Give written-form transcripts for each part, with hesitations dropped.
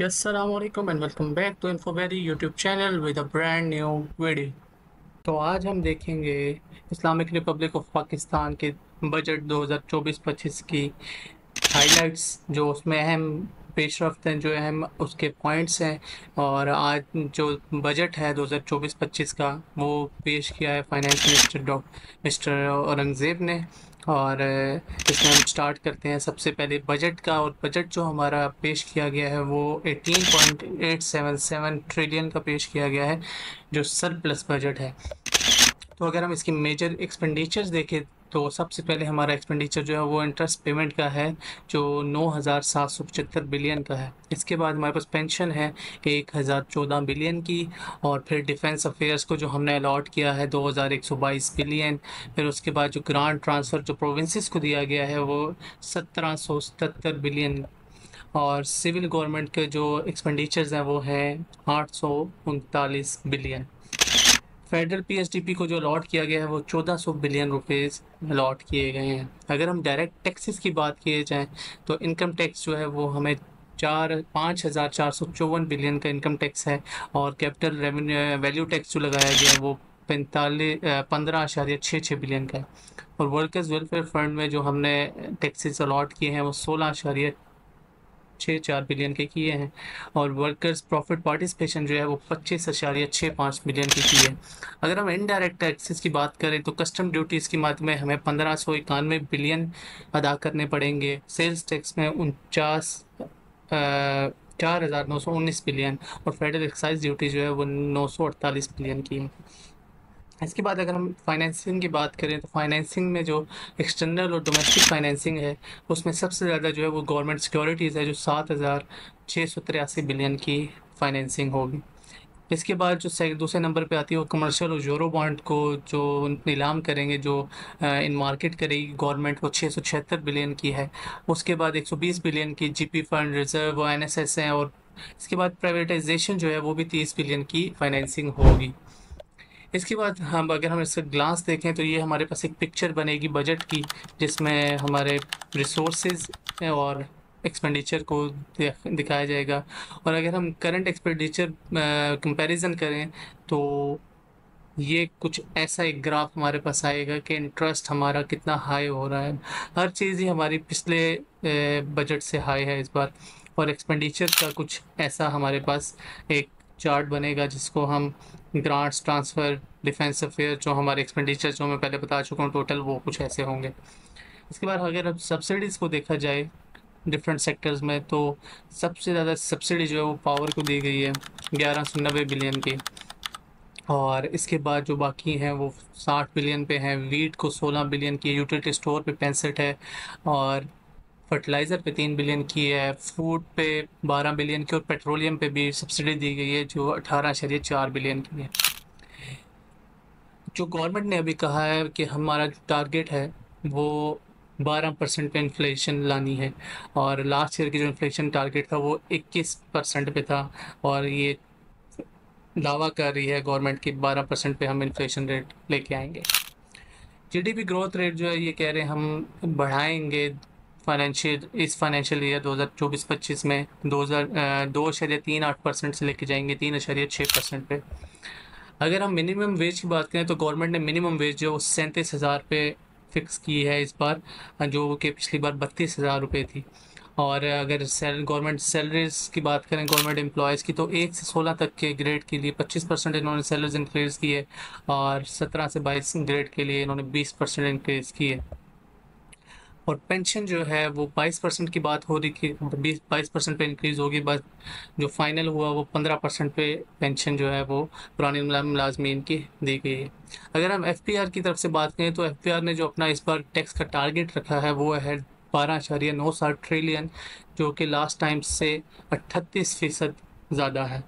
Assalamualaikum and welcome back to InfoVery YouTube channel with a brand new video। तो आज हम देखेंगे Islamic Republic of Pakistan के budget 2024-25 की हाइलाइट्स, जो उसमें अहम पेशरफ्त हैं, जो अहम उसके पॉइंट्स हैं। और आज जो बजट है 2024-25 का वो पेश किया है फाइनेंस मिनिस्टर मिस्टर औरंगज़ेब ने। और इसमें हम स्टार्ट करते हैं सबसे पहले बजट का। और बजट जो हमारा पेश किया गया है वो 18.877 ट्रिलियन का पेश किया गया है, जो सरप्लस बजट है। तो अगर हम इसकी मेजर एक्सपेंडिचर्स देखें तो सबसे पहले हमारा एक्सपेंडिचर जो है वो इंटरेस्ट पेमेंट का है, जो 9,775 बिलियन का है। इसके बाद हमारे पास पेंशन है 1,014 बिलियन की। और फिर डिफेंस अफेयर्स को जो हमने अलॉट किया है 2,122 बिलियन। फिर उसके बाद जो ग्रांट ट्रांसफ़र जो प्रोविंसेस को दिया गया है वो 1,777 बिलियन। और सिविल गवर्नमेंट के जो एक्सपेंडिचर्स हैं वो हैं 839 बिलियन। फेडरल पीएसडीपी को जो अलॉट किया गया है वो 1400 बिलियन रुपीस अलॉट किए गए हैं। अगर हम डायरेक्ट टैक्सेस की बात किए जाएँ तो इनकम टैक्स जो है वो हमें 5,454 बिलियन का इनकम टैक्स है। और कैपिटल रेवेन्यू वैल्यू टैक्स जो लगाया गया है वो 15.66 बिलियन का है। और वर्कर्स वेलफेयर फंड में जो हमने टैक्सेस अलॉट किए हैं वो 16.64 बिलियन के किए हैं। और वर्कर्स प्रॉफिट पार्टिसिपेशन जो है वो 25.65 बिलियन की है। अगर हम इनडायरेक्ट टैक्सेस की बात करें तो कस्टम ड्यूटीज़ की मात्रा में हमें 1591 बिलियन अदा करने पड़ेंगे। सेल्स टैक्स में 4,919 बिलियन। और फेडरल एक्साइज ड्यूटी जो है वो 948 बिलियन की है। इसके बाद अगर हम फाइनेंसिंग की बात करें तो फाइनेंसिंग में जो एक्सटर्नल और डोमेस्टिक फाइनेंसिंग है उसमें सबसे ज़्यादा जो है वो गवर्नमेंट सिक्योरिटीज़ है, जो 7,683 बिलियन की फाइनेंसिंग होगी। इसके बाद जो दूसरे नंबर पे आती है वो कमर्शियल और यूरो बॉन्ड को जो नीलाम करेंगे, जो इन मार्केट करेगी गवर्नमेंट, वो 676 बिलियन की है। उसके बाद 120 बिलियन की जीपी फंड रिजर्व और एनएसएस हैं। और इसके बाद प्राइवेटाइजेशन जो है वो भी 30 बिलियन की फाइनेंसिंग होगी। इसके बाद हम अगर हम इसका ग्लांस देखें तो ये हमारे पास एक पिक्चर बनेगी बजट की, जिसमें हमारे रिसोर्सेज और एक्सपेंडिचर को दिखाया जाएगा। और अगर हम करंट एक्सपेंडिचर कंपैरिजन करें तो ये कुछ ऐसा एक ग्राफ हमारे पास आएगा कि इंटरेस्ट हमारा कितना हाई हो रहा है। हर चीज़ ही हमारी पिछले बजट से हाई है इस बार। और एक्सपेंडिचर का कुछ ऐसा हमारे पास एक चार्ट बनेगा जिसको हम ग्रांट्स ट्रांसफ़र डिफेंस अफेयर, जो हमारे एक्सपेंडिचर जो मैं पहले बता चुका हूँ टोटल, वो कुछ ऐसे होंगे। इसके बाद अगर अब सब्सिडीज़ को देखा जाए डिफरेंट सेक्टर्स में तो सबसे ज़्यादा सब्सिडी जो है वो पावर को दी गई है 1190 बिलियन की। और इसके बाद जो बाकी हैं वो 60 बिलियन पे हैं। वीट को 16 बिलियन की, यूटिलिटी स्टोर पे 65 है। और फर्टिलाइज़र पे 3 बिलियन की है। फूड पे 12 बिलियन की। और पेट्रोलियम पे भी सब्सिडी दी गई है जो 18.4 बिलियन की है। जो गवर्नमेंट ने अभी कहा है कि हमारा जो टारगेट है वो 12% पे इन्फ्लेशन लानी है। और लास्ट ईयर की जो इन्फ्लेशन टारगेट था वो 21% पे था। और ये दावा कर रही है गवर्नमेंट की 12% पे हम इन्फ्लेशन रेट लेके आएंगे। जीडीपी ग्रोथ रेट जो है ये कह रहे हैं हम बढ़ाएंगे इस फाइनेंशियल ईयर 2024-25 में 2.38% से लेके जाएंगे 3.6% पे। अगर हम मिनिमम वेज की बात करें तो गवर्नमेंट ने मिनिमम वेज जो 37,000 पे फिक्स की है इस बार, जो कि पिछली बार 32,000 रुपये थी। और अगर गवर्नमेंट सैलरीज की बात करें गवर्नमेंट एम्प्लॉयज़ की तो 1 से 16 तक के ग्रेड के लिए 25% इन्होंने सैलरीज इंक्रीज़ की है। और 17 से 22 ग्रेड के लिए इन्होंने 20% इंक्रीज़ की है। और पेंशन जो है वो 22% की बात हो रही थी, 22% पे इंक्रीज़ होगी, बस जो फाइनल हुआ वो 15% पे पेंशन जो है वो पुराने मुलाजमीन की दी गई है। अगर हम एफपीआर की तरफ से बात करें तो एफपीआर ने जो अपना इस बार टैक्स का टारगेट रखा है वो है 12.97 ट्रिलियन, जो कि लास्ट टाइम से 38% ज़्यादा है।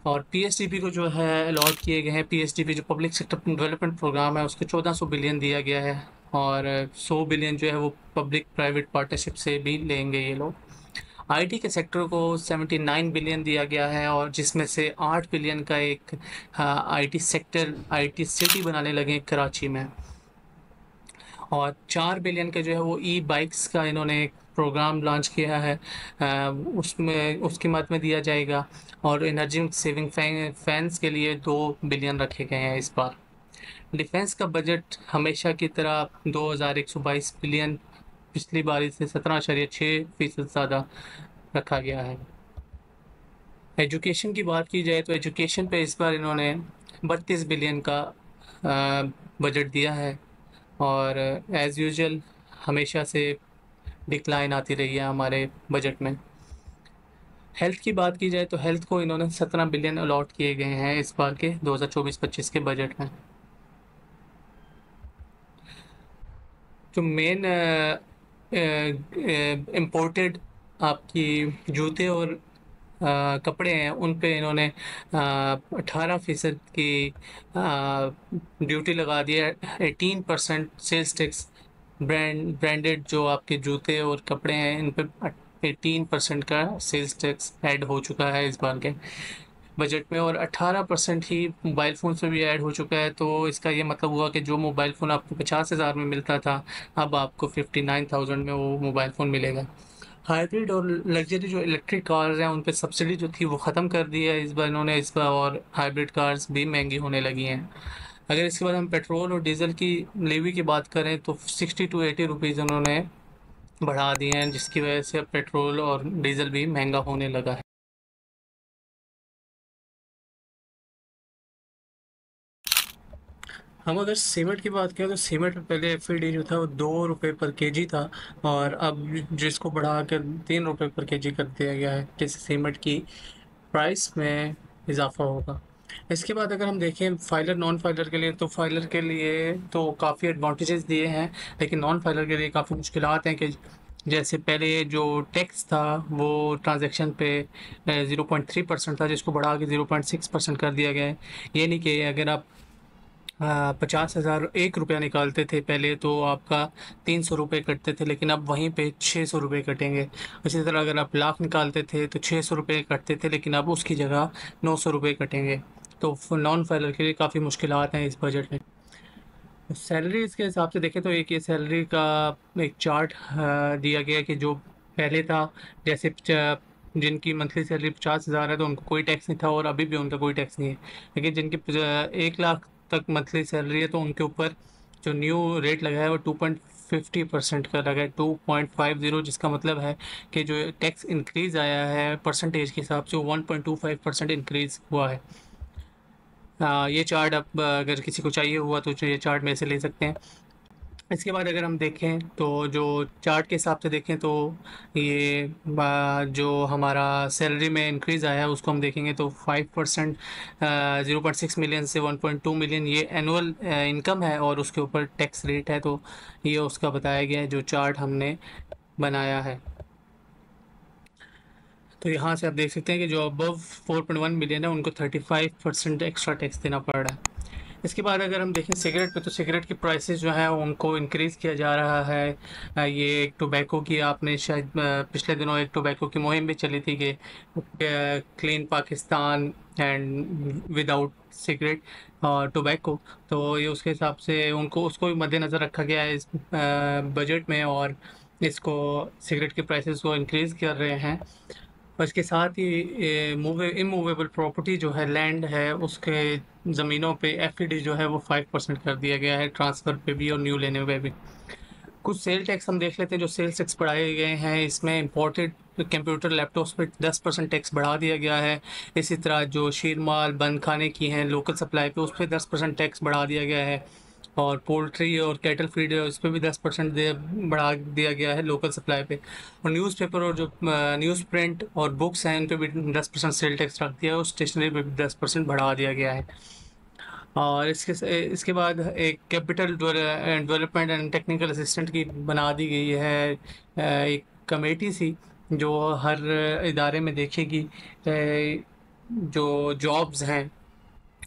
और पीएसडीपी को जो है अलॉट किए गए हैं, पीएसडीपी जो पब्लिक सेक्टर डेवलपमेंट प्रोग्राम है उसको 1400 बिलियन दिया गया है। और 100 बिलियन जो है वो पब्लिक प्राइवेट पार्टनरशिप से भी लेंगे ये लोग। आईटी के सेक्टर को 79 बिलियन दिया गया है, और जिसमें से 8 बिलियन का एक आईटी सेक्टर, आईटी सिटी बनाने लगे कराची में। और 4 बिलियन का जो है वो ई बाइक्स का इन्होंने एक प्रोग्राम लॉन्च किया है, उसमें उसकी मद में दिया जाएगा। और एनर्जी सेविंग फैंस के लिए 2 बिलियन रखे गए हैं इस बार। डिफेंस का बजट हमेशा की तरह 2122 बिलियन, पिछली बार से 17.6% ज़्यादा रखा गया है। एजुकेशन की बात की जाए तो एजुकेशन पे इस बार इन्होंने 32 बिलियन का बजट दिया है। और एज़ यूजुअल हमेशा से डिक्लाइन आती रही है हमारे बजट में। हेल्थ की बात की जाए तो हेल्थ को इन्होंने 17 बिलियन अलॉट किए गए हैं इस बार के 2024-25 के बजट में। जो मेन इम्पोर्टेड आपकी जूते और कपड़े हैं उन पे इन्होंने 18% की ड्यूटी लगा दी है। 18% सेल्स टैक्स ब्रांडेड जो आपके जूते और कपड़े हैं इन पे 18% का सेल्स टैक्स ऐड हो चुका है इस बार के बजट में। और 18% ही मोबाइल फ़ोन में भी ऐड हो चुका है। तो इसका ये मतलब हुआ कि जो मोबाइल फ़ोन आपको 50,000 में मिलता था अब आपको 59,000 में वो मोबाइल फ़ोन मिलेगा। हाइब्रिड और लग्जरी जो इलेक्ट्रिक कार्स हैं उन पे सब्सिडी जो थी वो ख़त्म कर दी है इस बार इन्होंने इस बार। और हाइब्रिड कार्स भी महंगी होने लगी हैं। अगर इसके बाद हम पेट्रोल और डीजल की लेवी की बात करें तो 60 to 80 रुपीज़ उन्होंने बढ़ा दिए हैं, जिसकी वजह से अब पेट्रोल और डीजल भी महंगा होने लगा है। हम अगर सीमेंट की बात करें तो सीमेंट में पहले एफईडी जो था वो 2 रुपये पर केजी था। और अब जिसको बढ़ा कर 3 रुपये पर केजी कर दिया गया है, जिससे सीमेंट की प्राइस में इजाफा होगा। इसके बाद अगर हम देखें फाइलर नॉन फाइलर के लिए तो फाइलर के लिए तो काफ़ी एडवांटेजेस दिए हैं, लेकिन नॉन फाइलर के लिए काफ़ी मुश्किलात हैं। कि जैसे पहले जो टैक्स था वो ट्रांजैक्शन पे 0.3% था, जिसको बढ़ा के 0.6% कर दिया गया है। ये नहीं कि अगर आप 50,000 1 रुपया निकालते थे पहले तो आपका 300 रुपये कटते थे, लेकिन अब वहीं पे 600 रुपये कटेंगे। इसी तरह अगर आप लाख निकालते थे तो 600 रुपये कटते थे, लेकिन अब उसकी जगह 900 रुपये कटेंगे। तो नॉन फाइलर के लिए काफ़ी मुश्किलात हैं इस बजट में। सैलरीज के हिसाब से देखें तो एक ये सैलरी का एक चार्ट दिया गया कि जो पहले था, जैसे जिनकी मंथली सैलरी 50,000 है तो उनको कोई टैक्स नहीं था, और अभी भी उनका कोई टैक्स नहीं है। लेकिन जिनकी 1 लाख तक मंथली सैलरी है तो उनके ऊपर जो न्यू रेट लगा है वो 2.50% का लगा है, 2.50, जिसका मतलब है कि जो टैक्स इंक्रीज़ आया है परसेंटेज के हिसाब से वो 1.25% इंक्रीज़ हुआ है। ये चार्ट अब अगर किसी को चाहिए हुआ तो ये चार्ट में से ले सकते हैं। इसके बाद अगर हम देखें तो जो चार्ट के हिसाब से देखें तो ये जो हमारा सैलरी में इंक्रीज़ आया है उसको हम देखेंगे तो 5%, 0.6 मिलियन से 1.2 मिलियन ये एनुअल इनकम है, और उसके ऊपर टैक्स रेट है। तो ये उसका बताया गया है जो चार्ट हमने बनाया है। तो यहाँ से आप देख सकते हैं कि जो अबव 4.1 मिलियन है उनको 35% एक्स्ट्रा टैक्स देना पड़ रहा है। इसके बाद अगर हम देखें सिगरेट पे तो सिगरेट की प्राइसेस जो हैं उनको इंक्रीज़ किया जा रहा है। ये एक टोबैको की आपने शायद पिछले दिनों एक टोबैको की मुहिम भी चली थी कि clean Pakistan and without cigarette और टोबैको। तो ये उसके हिसाब से उनको उसको भी मद्देनज़र रखा गया है इस बजट में, और इसको सिगरेट की प्राइसेस को इंक्रीज़ कर रहे हैं। और इसके साथ ही इमूवेबल प्रॉपर्टी जो है लैंड है उसके ज़मीनों पे एफईडी जो है वो 5% कर दिया गया है, ट्रांसफ़र पे भी और न्यू लेने पे भी। कुछ सेल टैक्स हम देख लेते हैं जो सेल्स टैक्स बढ़ाए गए हैं। इसमें इंपोर्टेड कंप्यूटर लैपटॉप्स पे 10% टैक्स बढ़ा दिया गया है। इसी तरह जो शीर माल बंद खाने की हैं लोकल सप्लाई पे उस पर 10% टैक्स बढ़ा दिया गया है। और पोल्ट्री और कैटल फीड है उस पर भी 10% बढ़ा दिया गया है लोकल सप्लाई पे। और न्यूज़पेपर और जो न्यूज़ प्रिंट और बुक्स हैं उन पे भी 10% सेल टैक्स रख दिया है, और स्टेशनरी पे भी 10% बढ़ा दिया गया है। और इसके बाद एक capital development and technical assistant की बना दी गई है एक कमेटी सी जो हर इदारे में देखेगी जो जॉब्स हैं।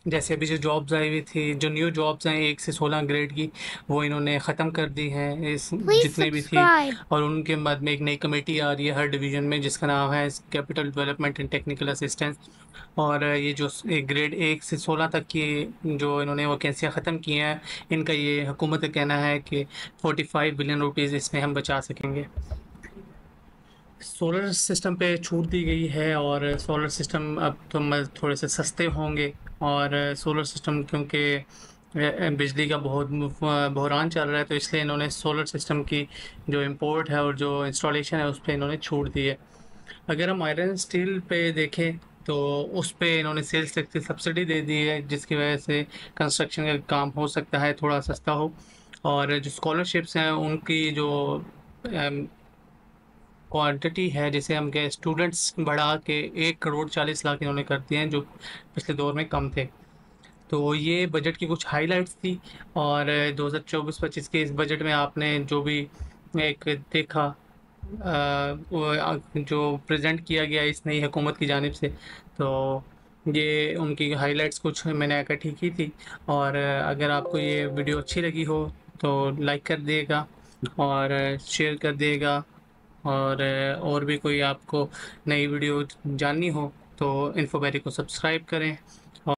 जैसे अभी जो जॉब्स आई हुई थी, जो न्यू जॉब्स हैं 1 से 16 ग्रेड की, वो इन्होंने ख़त्म कर दी हैं इस Please जितनी भी थी। subscribe. और उनके बाद में एक नई कमेटी आ रही है हर डिवीज़न में जिसका नाम है capital development and technical assistance. और ये जो ग्रेड 1 से 16 तक की जो इन्होंने वैकेंसियाँ ख़त्म की हैं, इनका ये हुकूमत का कहना है कि 45 बिलियन रुपीज़ इसमें हम बचा सकेंगे। सोलर सिस्टम पे छूट दी गई है और सोलर सिस्टम अब तो थोड़े से सस्ते होंगे। और सोलर सिस्टम क्योंकि बिजली का बहुत बहरान चल रहा है, तो इसलिए इन्होंने सोलर सिस्टम की जो इंपोर्ट है और जो इंस्टॉलेशन है उस पर इन्होंने छूट दी है। अगर हम आयरन स्टील पे देखें तो उस पे इन्होंने सेल्स टैक्स की सब्सिडी दे दी है, जिसकी वजह से कंस्ट्रक्शन का काम हो सकता है थोड़ा सस्ता हो। और जो स्कॉलरशिप्स हैं उनकी जो क्वांटिटी है, जैसे हम कहें स्टूडेंट्स बढ़ा के 1 करोड़ 40 लाख इन्होंने कर दिए हैं, जो पिछले दौर में कम थे। तो ये बजट की कुछ हाइलाइट्स थी। और 2024-25 के इस बजट में आपने जो भी एक देखा जो प्रेजेंट किया गया इस नई हुकूमत की जानिब से, तो ये उनकी हाइलाइट्स कुछ मैंने इकट्ठी की थी। और अगर आपको ये वीडियो अच्छी लगी हो तो लाइक कर दिएगा और शेयर कर दिएगा। और भी कोई आपको नई वीडियो जाननी हो तो इन्फोबेरी को सब्सक्राइब करें।